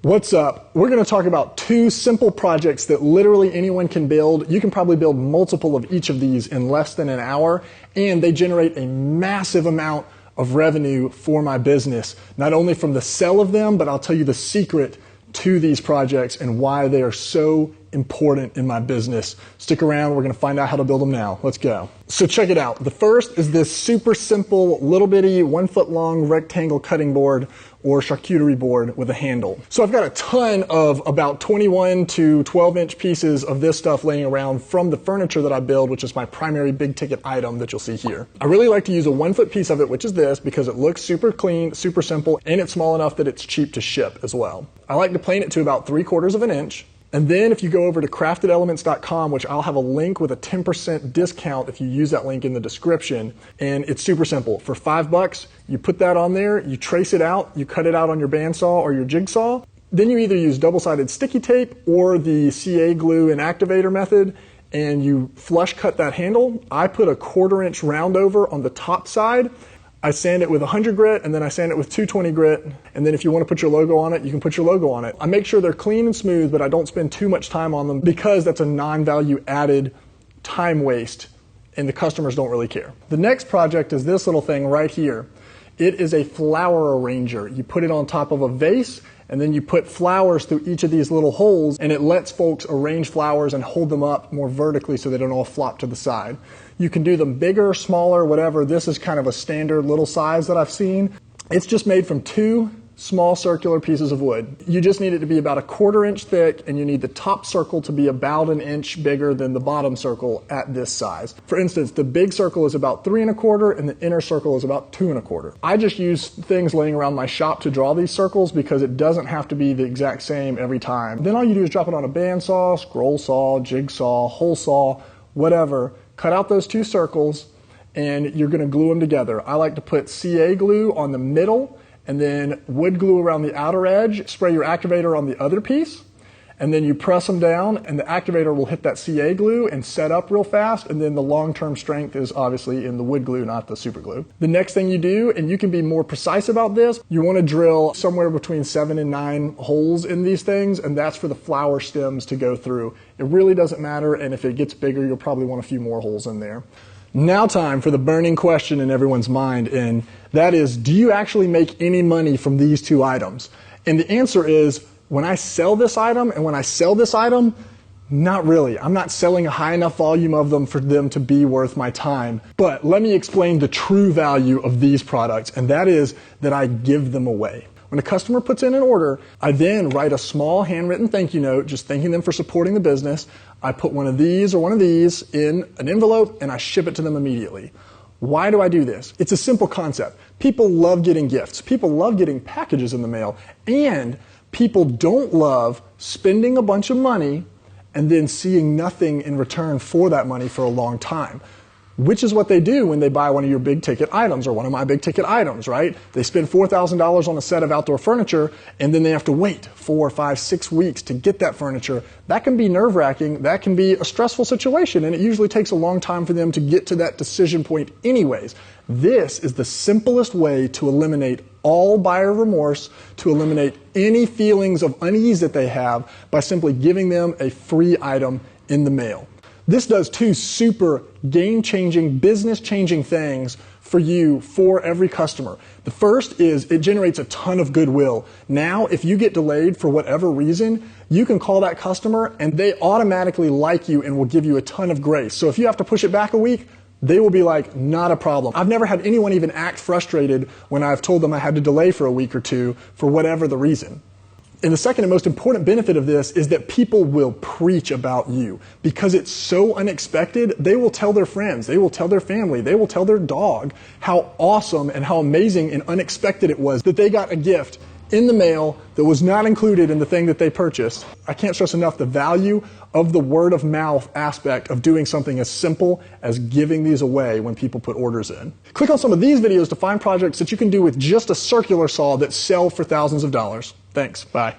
What's up? We're going to talk about two simple projects that literally anyone can build. You can probably build multiple of each of these in less than an hour, and they generate a massive amount of revenue for my business, not only from the sale of them, but I'll tell you the secret to these projects and why they are so important in my business. Stick around, we're gonna find out how to build them now. Let's go. So check it out. The first is this super simple, little bitty, 1 foot long rectangle cutting board or charcuterie board with a handle. So I've got a ton of about 21 to 12 inch pieces of this stuff laying around from the furniture that I build, which is my primary big ticket item that you'll see here. I really like to use a 1 foot piece of it, which is this, because it looks super clean, super simple, and it's small enough that it's cheap to ship as well. I like to plane it to about 3/4 of an inch. And then if you go over to craftedelements.com, which I'll have a link with a 10% discount if you use that link in the description, and it's super simple. For $5, you put that on there, you trace it out, you cut it out on your bandsaw or your jigsaw. Then you either use double-sided sticky tape or the CA glue and activator method, and you flush cut that handle. I put a 1/4 inch round over on the top side. I sand it with 100 grit, and then I sand it with 220 grit. And then if you want to put your logo on it, you can put your logo on it. I make sure they're clean and smooth, but I don't spend too much time on them because that's a non-value added time waste, and the customers don't really care. The next project is this little thing right here. It is a flower arranger. You put it on top of a vase, and then you put flowers through each of these little holes, and it lets folks arrange flowers and hold them up more vertically so they don't all flop to the side. You can do them bigger, smaller, whatever. This is kind of a standard little size that I've seen. It's just made from 2 small circular pieces of wood. You just need it to be about a 1/4 inch thick, and you need the top circle to be about 1 inch bigger than the bottom circle at this size. For instance, the big circle is about 3 1/4 and the inner circle is about 2 1/4. I just use things laying around my shop to draw these circles because it doesn't have to be the exact same every time. Then all you do is drop it on a bandsaw, scroll saw, jigsaw, hole saw, whatever. Cut out those 2 circles and you're gonna glue them together. I like to put CA glue on the middle and then wood glue around the outer edge, spray your activator on the other piece, and then you press them down and the activator will hit that CA glue and set up real fast, and then the long-term strength is obviously in the wood glue, not the super glue. The next thing you do, and you can be more precise about this, you wanna drill somewhere between 7 and 9 holes in these things, and that's for the flower stems to go through. It really doesn't matter, and if it gets bigger, you'll probably want a few more holes in there. Now time for the burning question in everyone's mind, and that is, do you actually make any money from these 2 items? And the answer is, when I sell this item and when I sell this item, not really. I'm not selling a high enough volume of them for them to be worth my time. But let me explain the true value of these products, and that is that I give them away. When a customer puts in an order, I then write a small handwritten thank you note, just thanking them for supporting the business. I put one of these or one of these in an envelope and I ship it to them immediately. Why do I do this? It's a simple concept. People love getting gifts. People love getting packages in the mail. And people don't love spending a bunch of money and then seeing nothing in return for that money for a long time. Which is what they do when they buy one of your big ticket items or one of my big ticket items, right? They spend $4,000 on a set of outdoor furniture and then they have to wait 4, 5, 6 weeks to get that furniture. That can be nerve-wracking, that can be a stressful situation, and it usually takes a long time for them to get to that decision point anyways. This is the simplest way to eliminate all buyer remorse, to eliminate any feelings of unease that they have by simply giving them a free item in the mail. This does 2 super game-changing, business-changing things for you, for every customer. The first is it generates a ton of goodwill. Now, if you get delayed for whatever reason, you can call that customer and they automatically like you and will give you a ton of grace. So if you have to push it back a week, they will be like, not a problem. I've never had anyone even act frustrated when I've told them I had to delay for a week or 2 for whatever the reason. And the second and most important benefit of this is that people will preach about you. Because it's so unexpected, they will tell their friends, they will tell their family, they will tell their dog how awesome and how amazing and unexpected it was that they got a gift in the mail that was not included in the thing that they purchased. I can't stress enough the value of the word of mouth aspect of doing something as simple as giving these away when people put orders in. Click on some of these videos to find projects that you can do with just a circular saw that sell for thousands of dollars. Thanks, bye.